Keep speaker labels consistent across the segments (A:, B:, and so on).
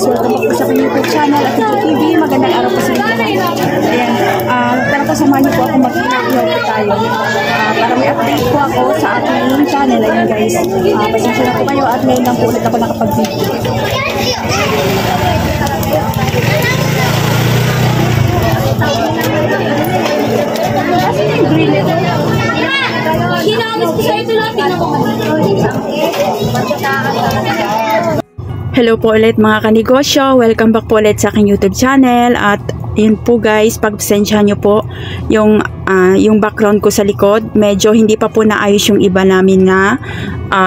A: guys, welcome back po sa aking YouTube channel at YouTube TV. Magandang araw po sa inyo lahat. Ayan, tara po samahan niyo po ako mag-ihaw po tayo. Para may update po ako sa aking channel. Ayan guys, pasensya na po kayo at ngayon lang po ulit ako nakapag-video. Hello po ulit mga kanegosyo, welcome back po ulit sa aking YouTube channel. At yun po guys, pagpasensyahan nyo po yung background ko sa likod. Medyo hindi pa po naayos yung iba namin na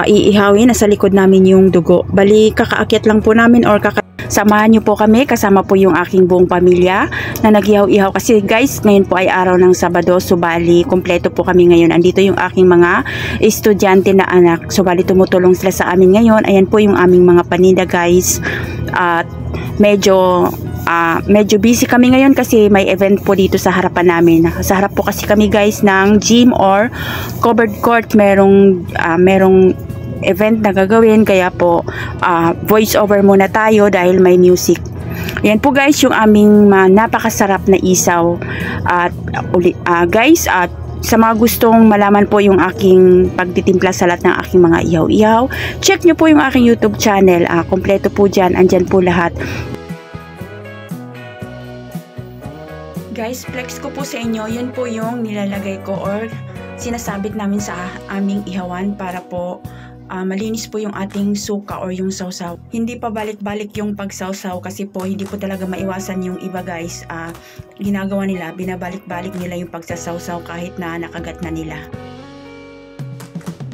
A: iihawin. Nasa likod namin yung dugo. Bali kakaakyat lang po namin or samahan nyo po kami, kasama po yung aking buong pamilya na nag-ihaw-ihaw kasi guys, ngayon po ay araw ng Sabado, so bali, kompleto po kami ngayon. Andito yung aking mga estudyante na anak, so bali tumutulong sila sa amin ngayon. Ayan po yung aming mga paninda guys. At medyo busy kami ngayon kasi may event po dito sa harapan namin. Sa harap po kasi kami guys ng gym or covered court, merong event na gagawin, kaya po voice over muna tayo dahil may music. Ayan po guys yung aming napakasarap na isaw. At guys, sa mga gustong malaman po yung aking pagtitimpla sa lahat ng aking mga ihaw-ihaw, check nyo po yung aking YouTube channel. Kompleto po dyan, andyan po lahat. Guys, flex ko po sa inyo, yun po yung nilalagay ko or sinasabit namin sa aming ihawan para po malinis po yung ating suka or yung sausaw. Hindi pa balik-balik yung pagsawsaw kasi po hindi po talaga maiwasan yung iba guys. Ginagawa nila, binabalik-balik nila yung pagsasawsaw kahit na nakagat na nila.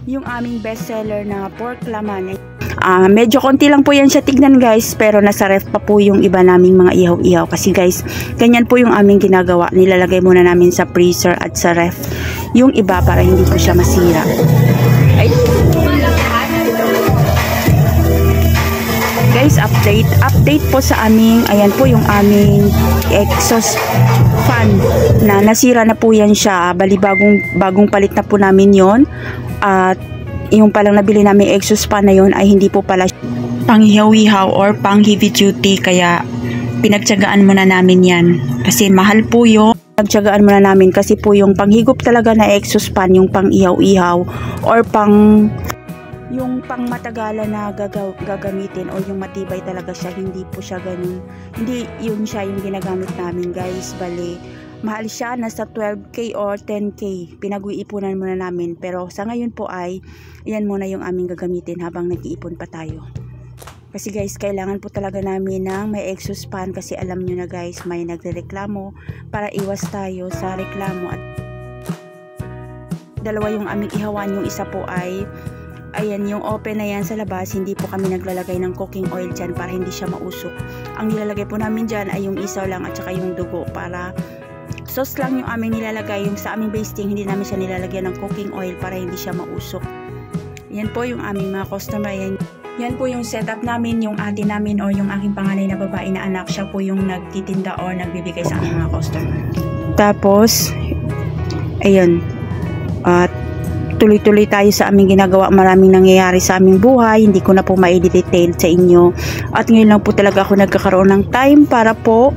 A: Yung aming bestseller na pork laman, medyo konti lang po yan siya tignan guys, pero nasa ref pa po yung iba naming mga ihaw-ihaw kasi guys, ganyan po yung aming ginagawa. Nilalagay muna namin sa freezer at sa ref yung iba para hindi po siya masira. Guys, update po sa aming, ayan po yung aming exhaust fan na nasira na po yan siya. Bali bagong palit na po namin yon. At yung palang nabili namin exhaust fan na yon ay hindi po pala pang ihaw-ihaw or pang heavy duty, kaya pinagtiyagaan muna namin yan kasi mahal po yun. Pinagtiyagaan muna namin kasi po yung panghigop talaga na exhaust fan, yung pang ihaw-ihaw or yung pang matagalan na gagamitin o yung matibay talaga siya, hindi po siya ganun. Hindi yun siya yung ginagamit namin guys. Bali mahal siya, nasa 12k or 10k. Pinag-iipunan muna namin, pero sa ngayon po ay yan muna yung aming gagamitin habang nag-iipon pa tayo. Kasi guys, kailangan po talaga namin ng may exhaust fan kasi alam nyo na guys, may nagrereklamo. Para iwas tayo sa reklamo. At dalawa yung aming ihawan, yung isa po ay ayan, yung open na yan sa labas. Hindi po kami naglalagay ng cooking oil dyan para hindi siya mausok. Ang nilalagay po namin dyan ay yung isaw lang at saka yung dugo, para sauce lang yung aming nilalagay. Yung sa aming basting, hindi namin siya nilalagyan ng cooking oil para hindi siya mausok. Yan po yung aming mga customer. Yan po yung setup namin, yung ate namin o yung aking panganay na babae na anak. Siya po yung nagtitinda or nagbibigay sa aming mga customer. Tapos ayun, at tuloy-tuloy tayo sa aming ginagawa. Maraming nangyayari sa aming buhay, hindi ko na po ma-detail sa inyo. At ngayon lang po talaga ako nagkakaroon ng time para po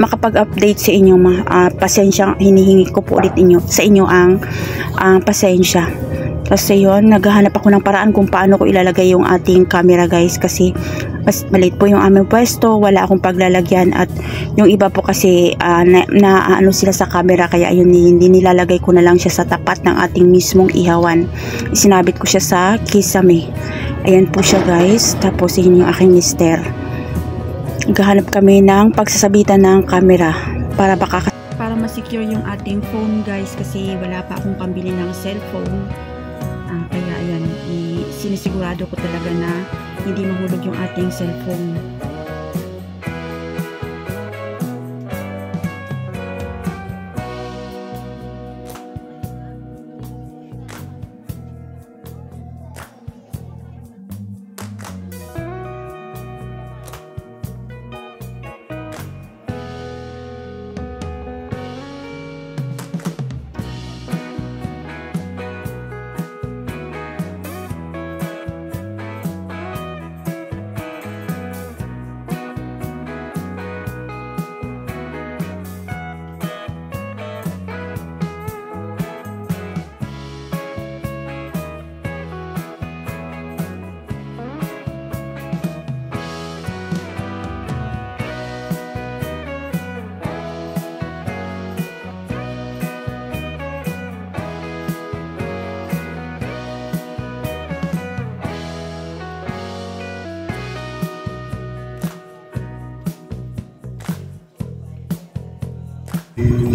A: makapag-update sa inyo. Pasensya, hinihingi ko po ulit sa inyo ang pasensya. Kasi yun, naghahanap ako ng paraan kung paano ko ilalagay yung ating camera guys, kasi maliit po yung aming pwesto, wala akong paglalagyan. At yung iba po kasi ano sila sa camera, kaya yun, hindi nilalagay ko na lang siya sa tapat ng ating mismong ihawan. Isinabit ko siya sa kisame. Ayan po siya guys. Tapos yun yung aking mister. Naghahanap kami ng pagsasabitan ng camera para ma-secure yung ating phone guys, kasi wala pa akong pambili ng cellphone. Kaya ayan, sinisigurado ko talaga na hindi mahulog yung ating cellphone.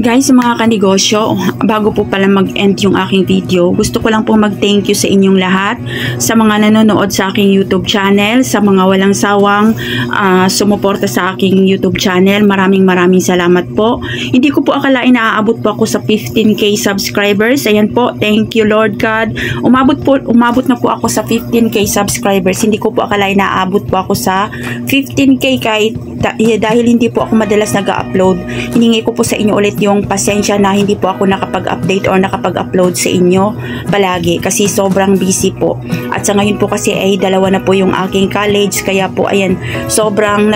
A: Guys, mga kanegosyo, bago po pala mag-end yung aking video, gusto ko lang po mag-thank you sa inyong lahat, sa mga nanonood sa aking YouTube channel, sa mga walang sawang sumuporta sa aking YouTube channel. Maraming salamat po. Hindi ko po akalain na aabot po ako sa 15k subscribers. Ayan po, thank you Lord God. Umabot na po ako sa 15k subscribers. Hindi ko po akalain na aabot po ako sa 15k dahil hindi po ako madalas nag-upload. Hiningi ko po sa inyo ulit yung pasensya na hindi po ako nakapag-update or nakapag-upload sa inyo palagi kasi sobrang busy po. At sa ngayon po kasi ay dalawa na po yung aking college, kaya po ayan, sobrang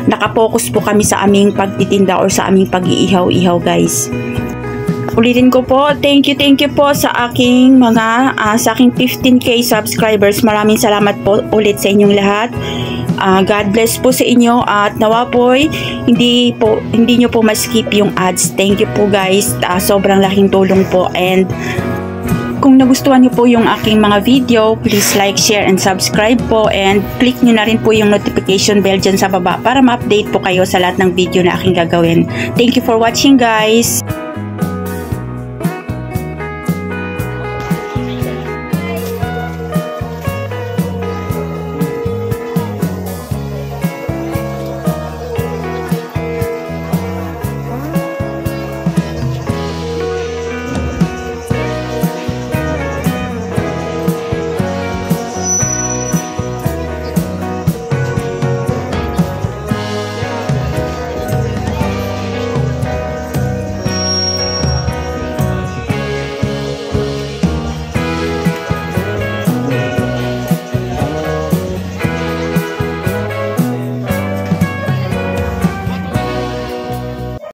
A: nakapokus po kami sa aming pagtitinda or sa aming pag-iihaw-ihaw guys. Ulitin ko po, thank you po sa aking mga sa aking 15k subscribers. Maraming salamat po ulit sa inyong lahat. God bless po sa inyo at nawa po hindi nyo po ma-skip yung ads. Thank you po guys. Sobrang laking tulong po, and kung nagustuhan nyo po yung aking mga video, please like, share, and subscribe po, and click nyo na rin po yung notification bell dyan sa baba para ma-update po kayo sa lahat ng video na aking gagawin. Thank you for watching guys.